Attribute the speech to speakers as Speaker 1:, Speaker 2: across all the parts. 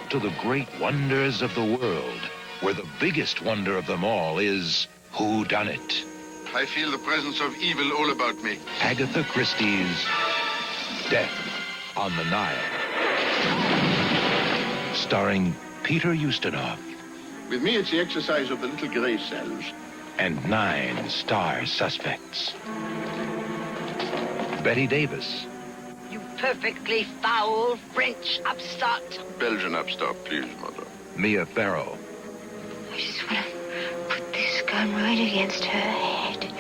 Speaker 1: to the great wonders of the world, where the biggest wonder of them all is whodunit.
Speaker 2: I feel the presence of evil all about me.
Speaker 1: Agatha Christie's Death on the Nile. Starring Peter Ustinov.
Speaker 2: With me, it's the exercise of the little gray cells.
Speaker 1: And 9 star suspects. Betty Davis.
Speaker 3: You perfectly foul French upstart.
Speaker 2: Belgian upstart, please, Mother.
Speaker 1: Mia Farrow.
Speaker 4: I just want to put this gun right against her head.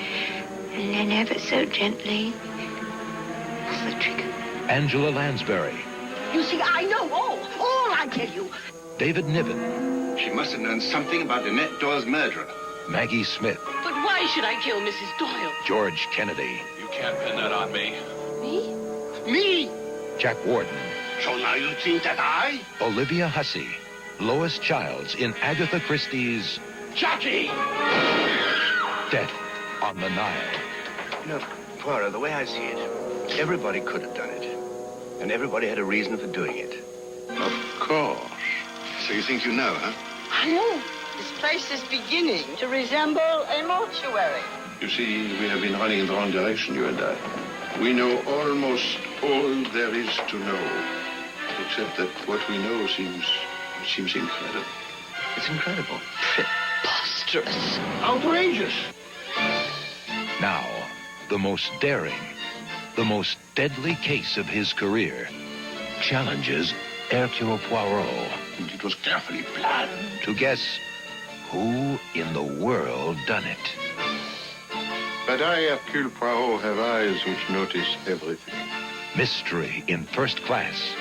Speaker 4: And then ever so gently pull the trigger.
Speaker 1: Angela Lansbury.
Speaker 3: You see, I know all I tell you.
Speaker 1: David Niven.
Speaker 5: She must have known something about Annette Doyle's murderer.
Speaker 1: Maggie Smith.
Speaker 6: But why should I kill Mrs. Doyle?
Speaker 1: George Kennedy.
Speaker 7: You can't pin that on me.
Speaker 6: Me?
Speaker 2: Me?
Speaker 1: Jack Warden.
Speaker 2: So now you think that I?
Speaker 1: Olivia Hussey. Lois Childs in Agatha Christie's
Speaker 2: Jackie!
Speaker 1: Death on the Nile.
Speaker 5: You know, Poirot, the way I see it, everybody could have done it. And everybody had a reason for doing it.
Speaker 2: Of course. So you think you know, huh?
Speaker 3: I know. This place is beginning to resemble a mortuary.
Speaker 2: You see, we have been running in the wrong direction, you and I. We know almost all there is to know. Except that what we know seems incredible.
Speaker 5: It's incredible.
Speaker 3: Preposterous.
Speaker 2: Outrageous!
Speaker 1: Now, the most daring, the most deadly case of his career challenges Hercule Poirot.
Speaker 2: And it was carefully planned.
Speaker 1: To guess who in the world done it.
Speaker 2: But I, Hercule Poirot, have eyes which notice everything.
Speaker 1: Mystery in first class.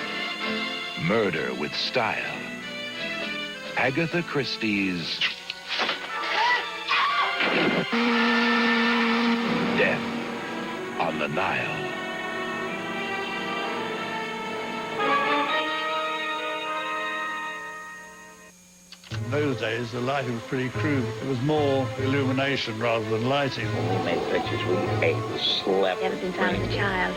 Speaker 1: Murder with style. Agatha Christie's Death on the Nile.
Speaker 8: In those days, the lighting was pretty crude. It was more illumination rather than lighting.
Speaker 9: We made pictures. We ate and slept.
Speaker 4: Ever since I was a child.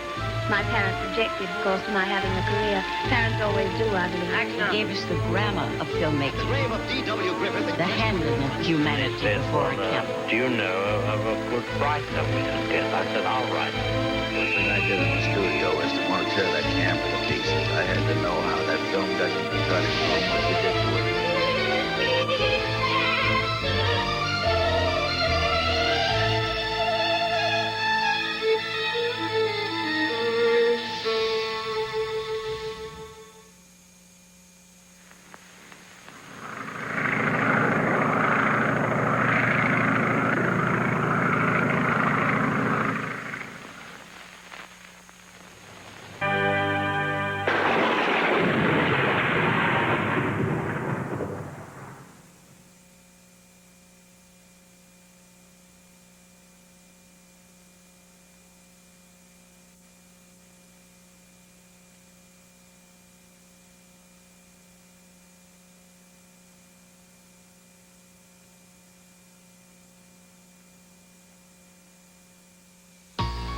Speaker 4: My parents objected, of course, to my having a career. Parents always do, I believe.
Speaker 3: He gave us the grammar of filmmaking.
Speaker 5: The grave of D.W. Griffith.
Speaker 3: The handling of humanity before a camera.
Speaker 9: Do you know of a good price that we can get? I said, all right.
Speaker 5: First thing I did in the studio was to want to tear that camera to pieces. I had to know how that film doesn't cut it so much to get to it.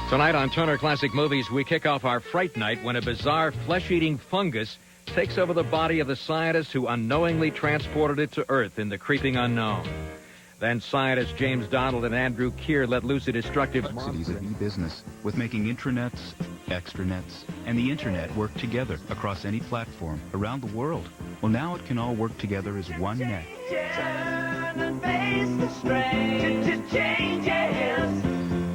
Speaker 10: Tonight on Turner Classic Movies, we kick off our Fright Night when a bizarre flesh-eating fungus takes over the body of the scientist who unknowingly transported it to Earth in the creeping unknown. Then scientists James Donald and Andrew Keir let loose a destructive
Speaker 11: complexities of e-business with making intranets, extranets, and the internet work together across any platform around the world. Well, now it can all work together as one net.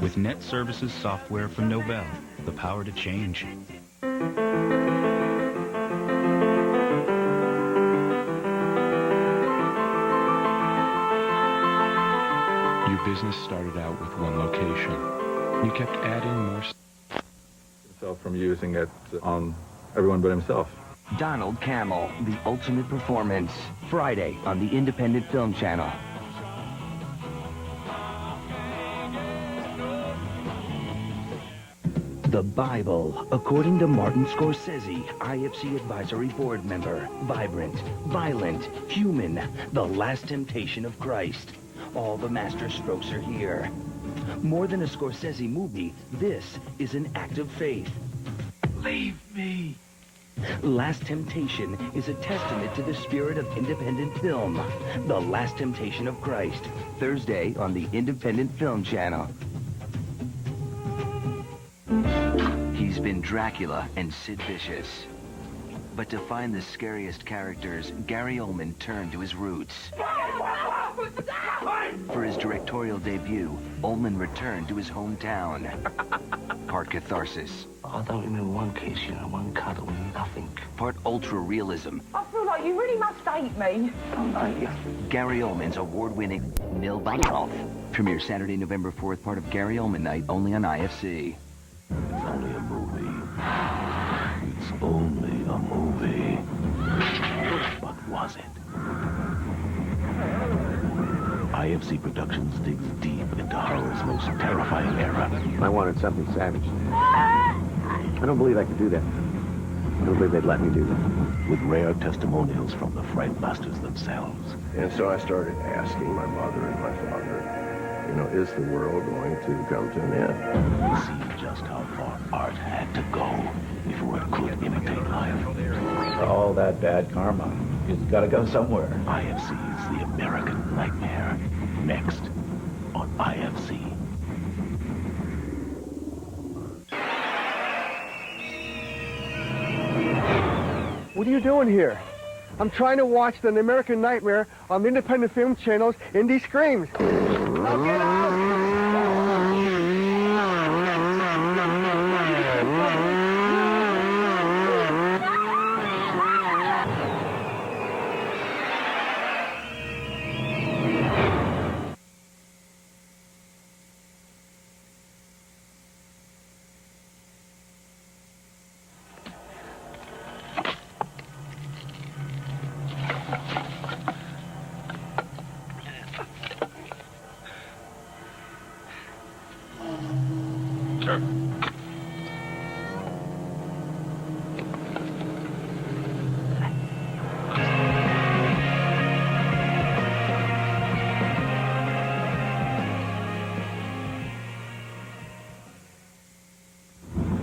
Speaker 11: With Net Services software from Novell, the power to change.
Speaker 12: Your business started out with one location. You kept adding more
Speaker 13: himself from using it on everyone but himself.
Speaker 14: Donald Camel, The Ultimate Performance, Friday on the Independent Film Channel. The Bible, according to Martin Scorsese, IFC Advisory Board member. Vibrant, violent, human, the last temptation of Christ. All the master strokes are here. More than a Scorsese movie, this is an act of faith.
Speaker 15: Leave me.
Speaker 14: Last Temptation is a testament to the spirit of independent film. The Last Temptation of Christ, Thursday on the Independent Film Channel. He's been Dracula and Sid Vicious. But to find the scariest characters, Gary Oldman turned to his roots. For his directorial debut, Oldman returned to his hometown. Part catharsis.
Speaker 9: I don't remember one kiss, one cuddle, nothing.
Speaker 14: Part ultra-realism.
Speaker 7: I feel like you really must hate me.
Speaker 9: Oh, no, you.
Speaker 14: Gary Oldman's award-winning Nil by Health. Premiere Saturday, November 4th, part of Gary Oldman Night, only on IFC.
Speaker 15: It's only a movie. It's only a movie. But was it? IFC Productions digs deep into horror's most terrifying era.
Speaker 16: I wanted something savage. I don't believe I could do that. I don't believe they'd let me do that.
Speaker 15: With rare testimonials from the Fright Masters themselves.
Speaker 2: And so I started asking my mother and my father, is the world going to come to an end?
Speaker 15: See just how far art had to go before it could imitate life.
Speaker 16: All that bad karma. It's got to go somewhere.
Speaker 15: IFC's The American Nightmare. Next on IFC.
Speaker 17: What are you doing here? I'm trying to watch The American Nightmare on the Independent Film Channel's Indie Screams. Now get out!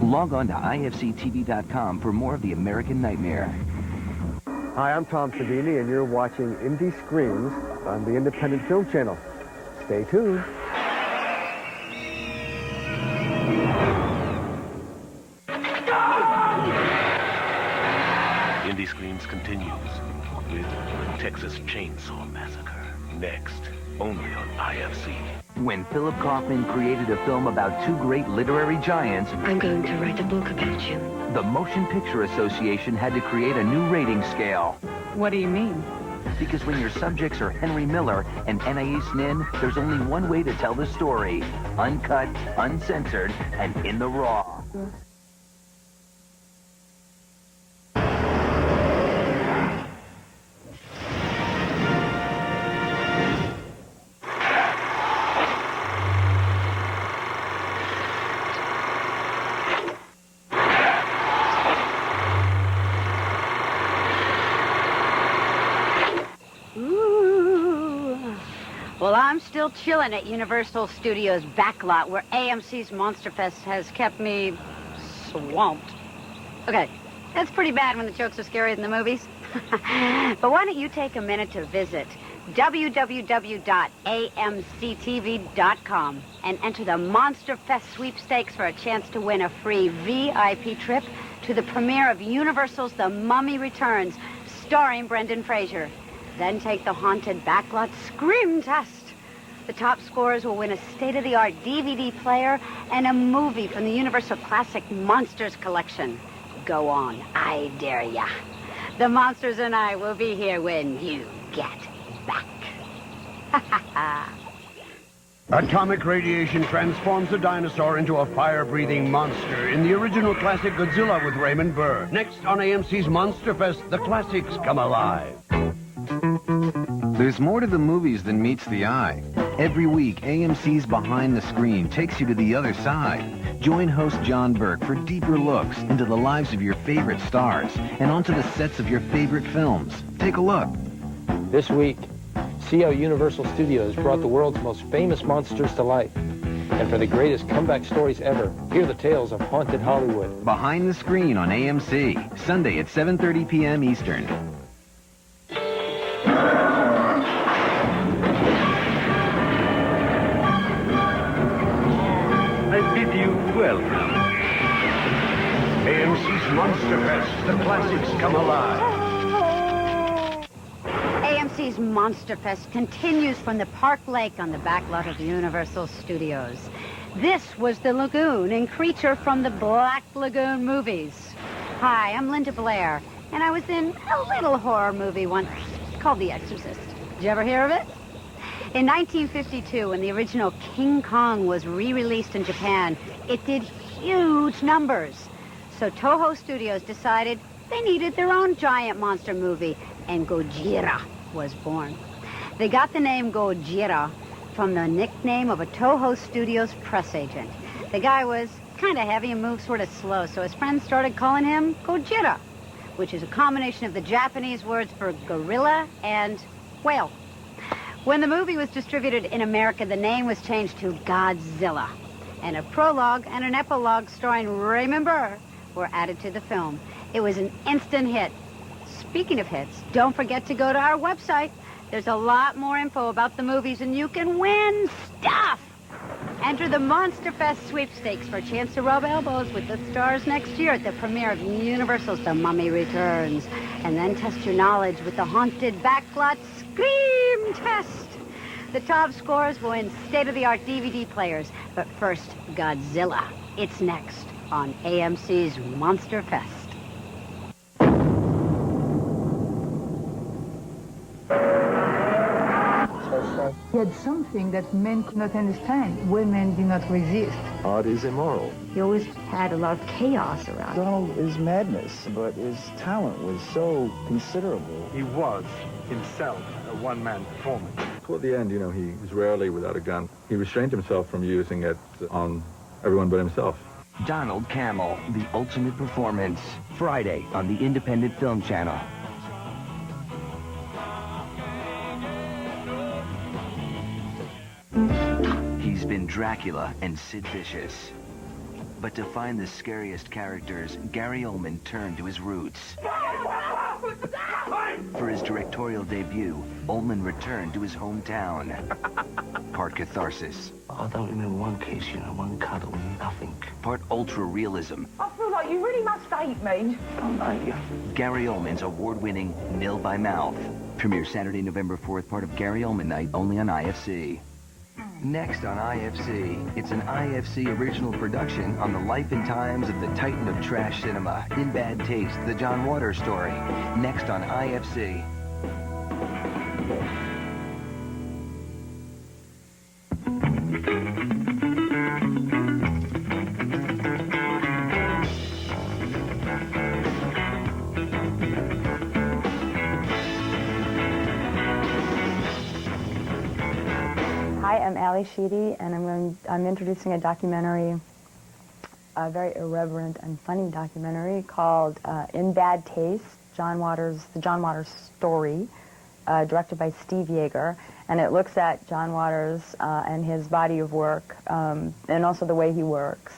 Speaker 14: Log on to IFCTV.com for more of The American Nightmare.
Speaker 17: Hi, I'm Tom Savini, and you're watching Indie Screams on the Independent Film Channel. Stay tuned.
Speaker 15: Indie Screams continues with Texas Chainsaw Massacre. Next, only on IFC.
Speaker 14: When Philip Kaufman created a film about two great literary giants,
Speaker 4: I'm going to write a book about you.
Speaker 14: the Motion Picture Association had to create a new rating scale.
Speaker 7: What do you mean?
Speaker 14: Because when your subjects are Henry Miller and Anais Nin, there's only one way to tell the story. Uncut, uncensored, and in the raw.
Speaker 18: Well, I'm still chilling at Universal Studios backlot where AMC's Monster Fest has kept me swamped. Okay, that's pretty bad when the jokes are scarier than the movies. But why don't you take a minute to visit www.amctv.com and enter the Monster Fest sweepstakes for a chance to win a free VIP trip to the premiere of Universal's The Mummy Returns, starring Brendan Fraser. Then take the haunted backlot scream test. The top scorers will win a state-of-the-art DVD player and a movie from the Universal Classic Monsters collection. Go on, I dare ya. The monsters and I will be here when you get back.
Speaker 19: Atomic radiation transforms a dinosaur into a fire-breathing monster in the original classic Godzilla with Raymond Burr. Next on AMC's Monster Fest, the classics come alive.
Speaker 20: There's more to the movies than meets the eye. Every week, AMC's Behind the Screen takes you to the other side. Join host John Burke for deeper looks into the lives of your favorite stars and onto the sets of your favorite films. Take a look.
Speaker 21: This week, see how Universal Studios brought the world's most famous monsters to life. And for the greatest comeback stories ever, hear the tales of haunted Hollywood.
Speaker 20: Behind the Screen on AMC, Sunday at 7:30 p.m. Eastern.
Speaker 19: I bid you welcome. AMC's Monster Fest. The classics come alive.
Speaker 18: AMC's Monster Fest continues from the Park Lake on the back lot of Universal Studios. This was the lagoon and creature from the Black Lagoon movies. Hi, I'm Linda Blair, and I was in a little horror movie once called The Exorcist. Did you ever hear of it? In 1952, when the original King Kong was re-released in Japan, it did huge numbers. So Toho Studios decided they needed their own giant monster movie, and Gojira was born. They got the name Gojira from the nickname of a Toho Studios press agent. The guy was kind of heavy and moved sort of slow, so his friends started calling him Gojira, which is a combination of the Japanese words for gorilla and whale. When the movie was distributed in America, the name was changed to Godzilla, and a prologue and an epilogue starring Raymond Burr were added to the film. It was an instant hit. Speaking of hits, don't forget to go to our website. There's a lot more info about the movies, and you can win stuff. Enter the Monster Fest sweepstakes for a chance to rub elbows with the stars next year at the premiere of Universal's The Mummy Returns. And then test your knowledge with the haunted backlot Scream Test. The top scorers will win state-of-the-art DVD players. But first, Godzilla. It's next on AMC's Monster Fest.
Speaker 7: He had something that men could not understand. Women do not resist.
Speaker 15: Art is immoral.
Speaker 4: He always had a lot of chaos around.
Speaker 5: Donald is madness, but his talent was so considerable.
Speaker 13: He was himself a one-man performance. Toward the end, he was rarely without a gun. He restrained himself from using it on everyone but himself.
Speaker 14: Donald Camel, The Ultimate Performance. Friday on the Independent Film Channel. He's been Dracula and Sid Vicious. But to find the scariest characters, Gary Oldman turned to his roots. For his directorial debut, Oldman returned to his hometown. Part catharsis.
Speaker 15: I don't remember one kiss, one cuddle, nothing.
Speaker 14: Part ultra-realism.
Speaker 7: I feel like you really must hate me.
Speaker 15: Don't hate you.
Speaker 14: Gary Oldman's award-winning Nil by Mouth. Premieres Saturday, November 4th, part of Gary Oldman Night, only on IFC. Next on IFC, it's an IFC original production on the life and times of the titan of trash cinema, In Bad Taste, the John Waters story. Next on IFC.
Speaker 22: Hi, I'm Ali Sheedy, and I'm introducing a documentary, a very irreverent and funny documentary called In Bad Taste, the John Waters story, directed by Steve Yeager. And it looks at John Waters and his body of work, and also the way he works.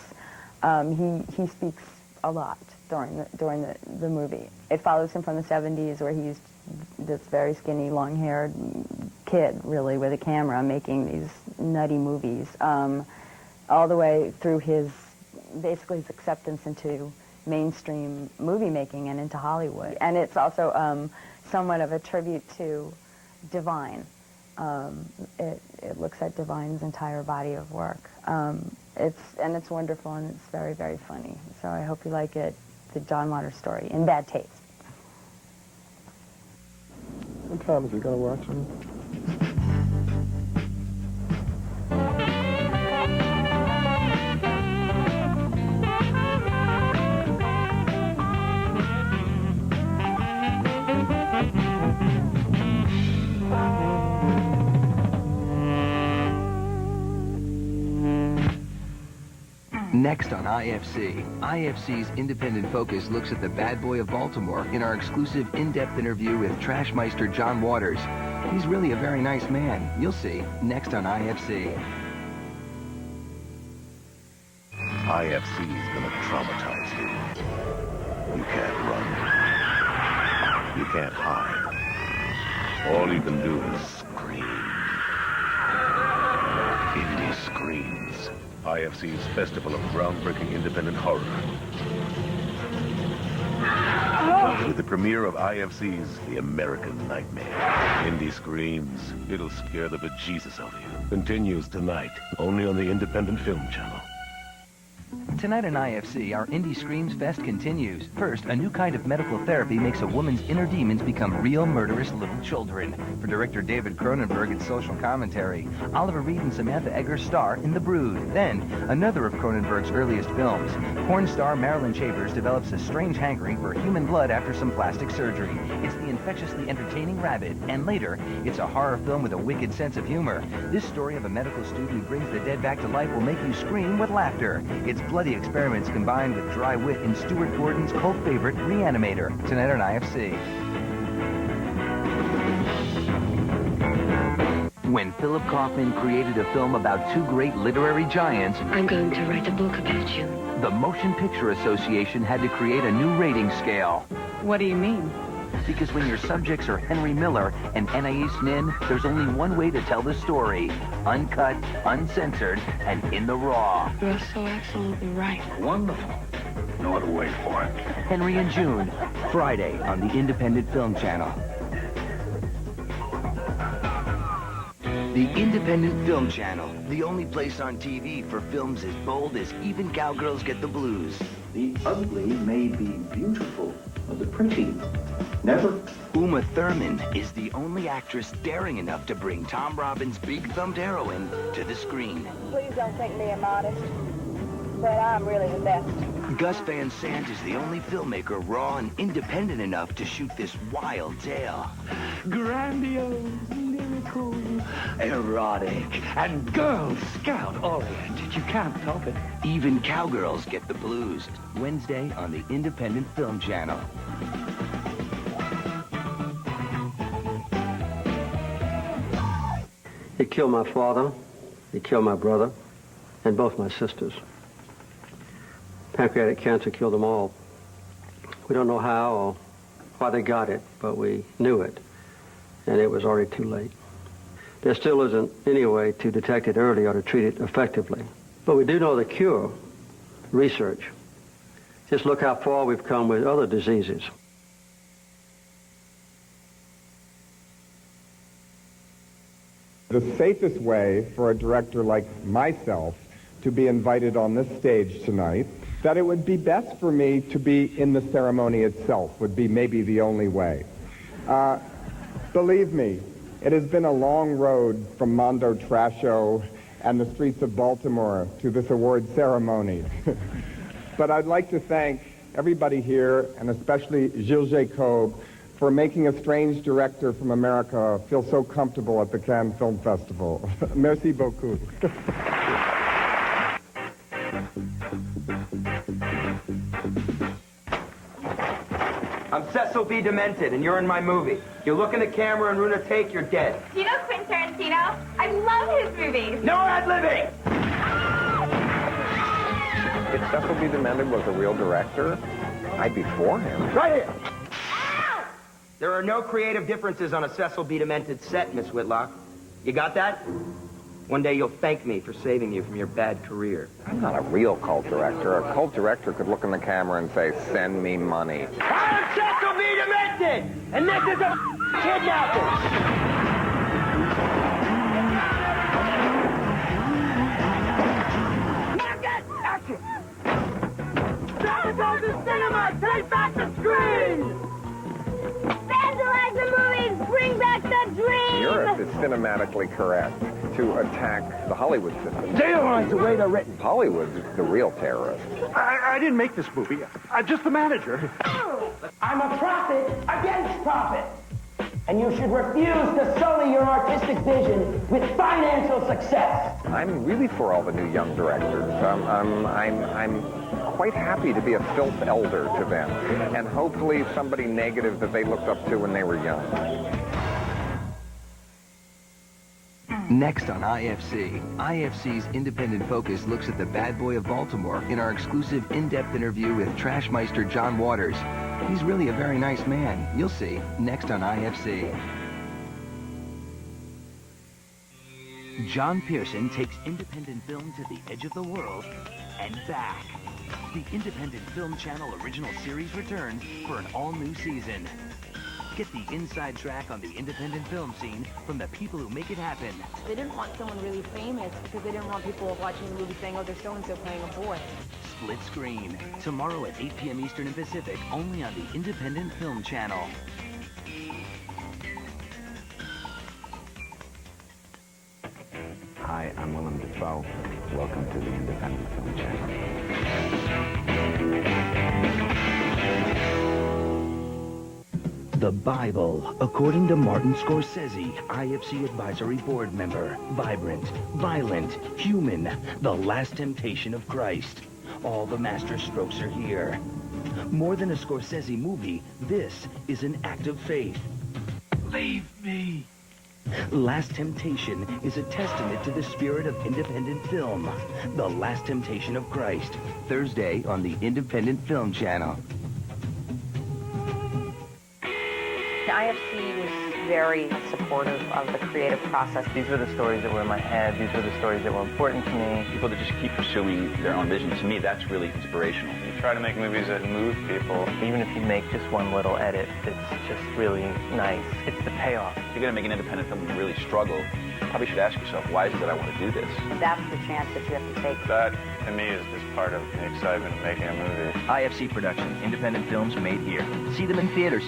Speaker 22: He speaks a lot during the movie. It follows him from the 70s, where he's this very skinny, long-haired kid, really, with a camera, making these nutty movies, all the way through basically his acceptance into mainstream movie making and into Hollywood. And it's also somewhat of a tribute to Divine. It looks at Divine's entire body of work. It's wonderful, and it's very, very funny. So I hope you like it. The John Waters story, In Bad Taste.
Speaker 13: What time is it going to watch him?
Speaker 14: Next on IFC, IFC's Independent Focus looks at the bad boy of Baltimore in our exclusive in-depth interview with Trashmeister John Waters. He's really a very nice man. You'll see. Next on IFC.
Speaker 15: IFC's gonna traumatize you. You can't run. You can't hide. All you can do is scream. Indie Screams. IFC's festival of groundbreaking independent horror. With the premiere of IFC's The American Nightmare. Indie Screams. It'll scare the bejesus out of you. Continues tonight, only on the Independent Film Channel.
Speaker 1: Tonight on IFC, our Indie Screams Fest continues. First, a new kind of medical therapy makes a woman's inner demons become real murderous little children. For director David Cronenberg, it's social commentary. Oliver Reed and Samantha Eggar star in The Brood. Then, another of Cronenberg's earliest films. Porn star Marilyn Chambers develops a strange hankering for human blood after some plastic surgery. It's the infectiously entertaining Rabbit. And later, it's a horror film with a wicked sense of humor. This story of a medical student who brings the dead back to life will make you scream with laughter. It's bloody experiments combined with dry wit in Stuart Gordon's cult favorite, Reanimator, tonight on IFC. When Philip Kaufman created a film about two great literary giants,
Speaker 4: I'm going to write a book about you.
Speaker 1: the Motion Picture Association had to create a new rating scale.
Speaker 6: What do you mean?
Speaker 1: Because when your subjects are Henry Miller and Anais Nin, there's only one way to tell the story. Uncut, uncensored, and in the raw.
Speaker 4: You're so absolutely right.
Speaker 15: Wonderful. Know how to wait for it.
Speaker 1: Henry and June, Friday on the Independent Film Channel. The Independent Film Channel, the only place on TV for films as bold as Even Cowgirls Get the Blues.
Speaker 23: The ugly may be beautiful, but the pretty never.
Speaker 1: Uma Thurman is the only actress daring enough to bring Tom Robbins' big-thumbed heroine to the screen.
Speaker 24: Please don't think me immodest, but I'm really the best.
Speaker 1: Gus Van Sant is the only filmmaker raw and independent enough to shoot this wild tale.
Speaker 23: Grandiose, lyrical, erotic, and Girl Scout-oriented. You can't help it.
Speaker 1: Even Cowgirls Get the Blues. Wednesday on the Independent Film Channel.
Speaker 25: He killed my father, he killed my brother, and both my sisters. Pancreatic cancer killed them all. We don't know how or why they got it, but we knew it, and it was already too late. There still isn't any way to detect it early or to treat it effectively. But we do know the cure, research. Just look how far we've come with other diseases.
Speaker 26: The safest way for a director like myself to be invited on this stage tonight, that it would be best for me to be in the ceremony itself would be maybe the only way. Believe me, it has been a long road from Mondo Trasho and the streets of Baltimore to this award ceremony. But I'd like to thank everybody here, and especially Gilles Jacob, for making a strange director from America feel so comfortable at the Cannes Film Festival. Merci beaucoup.
Speaker 27: I'm Cecil B. Demented, and you're in my movie. You look in the camera and ruin a take, you're dead.
Speaker 28: Do you know Quentin Tarantino? I love his movies.
Speaker 27: No ad-libbing!
Speaker 29: If Cecil B. Demented was a real director, I'd be for him.
Speaker 27: Right here! There are no creative differences on a Cecil B. Demented set, Miss Whitlock. You got that? One day you'll thank me for saving you from your bad career.
Speaker 29: I'm not a real cult director. A cult director could look in the camera and say, send me money.
Speaker 27: I'm Cecil B. Demented, and this is a kidnapping!
Speaker 28: Action! Sabotage the cinema! Take back the screen! Vandalize the movies! Bring back the dream!
Speaker 29: Europe is cinematically correct to attack the Hollywood system.
Speaker 17: Daylight the way they're written.
Speaker 29: Hollywood's the real terrorist.
Speaker 17: I didn't make this movie. I'm just the manager.
Speaker 28: I'm a prophet against profit. And you should refuse to sully your artistic vision with financial success.
Speaker 29: I'm really for all the new young directors. I'm quite happy to be a filth elder to them, and hopefully somebody negative that they looked up to when they were young.
Speaker 1: Next on IFC, IFC's Independent Focus looks at the bad boy of Baltimore in our exclusive in-depth interview with Trashmeister John Waters. He's really a very nice man. You'll see. Next on IFC. John Pearson takes independent film to the edge of the world and back. The Independent Film Channel original series returns for an all-new season. Get the inside track on the independent film scene from the people who make it happen.
Speaker 2: They didn't want someone really famous because they didn't want people watching the movie saying, oh, there's so-and-so playing a boy.
Speaker 1: Split Screen, tomorrow at 8 p.m. Eastern and Pacific, only on the Independent Film Channel.
Speaker 3: Hi, I'm Willem Dafoe. Welcome to the Independent Film Channel.
Speaker 14: The Bible, according to Martin Scorsese, IFC Advisory Board member. Vibrant, violent, human, the last temptation of Christ. All the master strokes are here. More than a Scorsese movie, this is an act of faith.
Speaker 28: Leave me.
Speaker 14: Last Temptation is a testament to the spirit of independent film. The Last Temptation of Christ.
Speaker 1: Thursday on the Independent Film Channel.
Speaker 6: The IFC was very supportive of the creative process.
Speaker 8: These were the stories that were in my head. These were the stories that were important to me.
Speaker 9: People that just keep pursuing their own vision, to me, that's really inspirational.
Speaker 8: You try to make movies that move people. Even if you make just one little edit, it's just really nice. It's the payoff.
Speaker 9: If you're going to make an independent film and really struggle, you probably should ask yourself, why is it that I want to do this?
Speaker 6: That's the chance that you have to take.
Speaker 8: That, to me, is just part of the excitement of making a movie.
Speaker 1: IFC Productions, independent films made here. See them in theaters.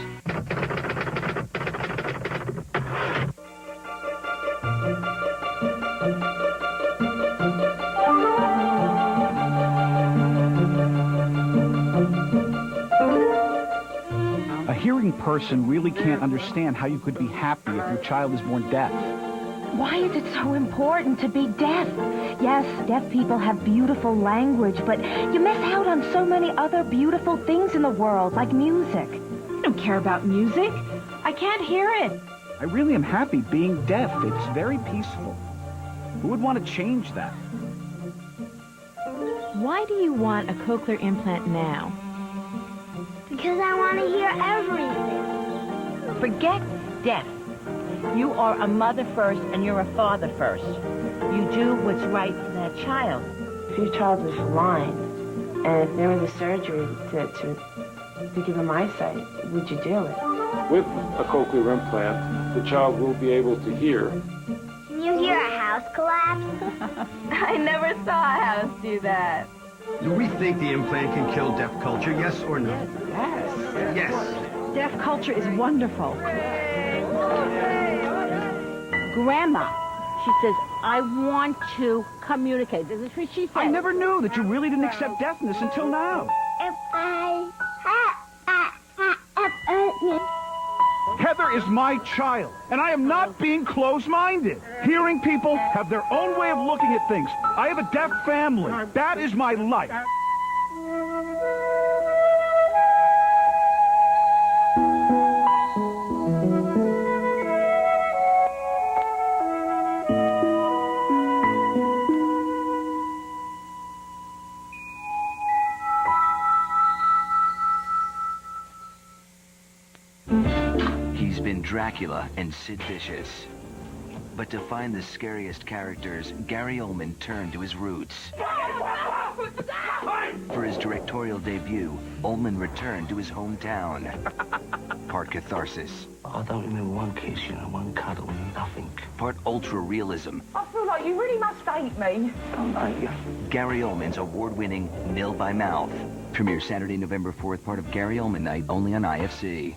Speaker 10: A hearing person really can't understand how you could be happy if your child is born deaf.
Speaker 11: Why is it so important to be deaf? Yes, deaf people have beautiful language, but you miss out on so many other beautiful things in the world, like music. I don't care about music. I can't hear it.
Speaker 10: I really am happy being deaf. It's very peaceful. Who would want to change that?
Speaker 11: Why do you want a cochlear implant now?
Speaker 4: Because I want to hear everything.
Speaker 11: Forget deaf. You are a mother first and you're a father first. You do what's right for that child.
Speaker 6: If your child was blind, and if there was a surgery to give him eyesight, would you do it?
Speaker 12: With a cochlear implant, the child will be able to hear.
Speaker 4: Can you hear a house collapse?
Speaker 11: I never saw a house do that.
Speaker 16: Do we think the implant can kill deaf culture, yes or no?
Speaker 11: Yes.
Speaker 16: Yes.
Speaker 11: Deaf culture is wonderful. Grandma, she says, I want to communicate. This is what she said.
Speaker 10: I never knew that you really didn't accept deafness until now.
Speaker 4: If I...
Speaker 10: Heather is my child, and I am not being close-minded. Hearing people have their own way of looking at things. I have a deaf family. That is my life.
Speaker 1: He's been Dracula and Sid Vicious. But to find the scariest characters, Gary Oldman turned to his roots. For his directorial debut, Oldman returned to his hometown. Part catharsis.
Speaker 28: I don't remember one kiss, one cuddle, nothing.
Speaker 1: Part ultra-realism.
Speaker 2: I feel like you really must hate me.
Speaker 28: Don't hate you.
Speaker 1: Gary Oldman's award-winning Nil by Mouth. Premieres Saturday, November 4th, part of Gary Oldman Night, only on IFC.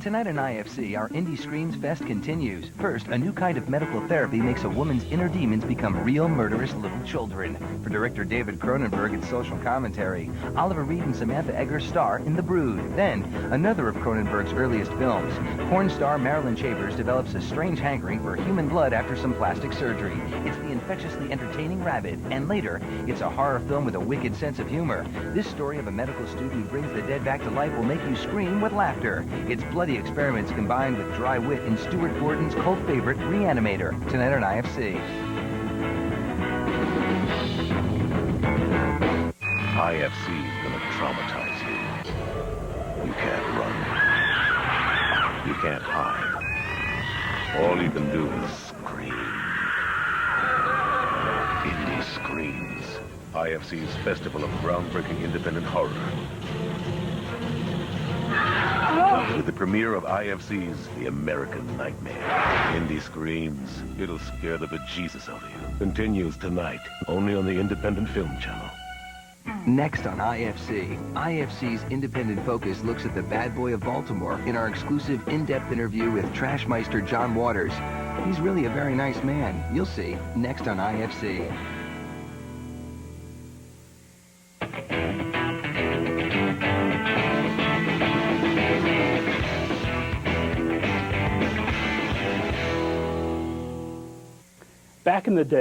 Speaker 1: Tonight on IFC, our Indie Screams Fest continues. First, a new kind of medical therapy makes a woman's inner demons become real murderous little children. For director David Cronenberg, it's social commentary. Oliver Reed and Samantha Eggar star in The Brood. Then, another of Cronenberg's earliest films. Porn star Marilyn Chambers develops a strange hankering for human blood after some plastic surgery. It's the infectiously entertaining Rabbit. And later, it's a horror film with a wicked sense of humor. This story of a medical student who brings the dead back to life will make you scream with laughter. It's bloody Comedy experiments combined with dry wit in Stuart Gordon's cult favorite, Reanimator, tonight on IFC.
Speaker 5: IFC is gonna traumatize you. You can't run. You can't hide. All you can do is scream. Indie Screams. IFC's festival of groundbreaking independent horror. With the premiere of IFC's The American Nightmare. Indie Screams. It'll scare the bejesus out of you. Continues tonight, only on the Independent Film Channel.
Speaker 1: Next on IFC, IFC's Independent Focus looks at the bad boy of Baltimore in our exclusive in-depth interview with Trashmeister John Waters. He's really a very nice man. You'll see, next on IFC.
Speaker 10: Back in the day,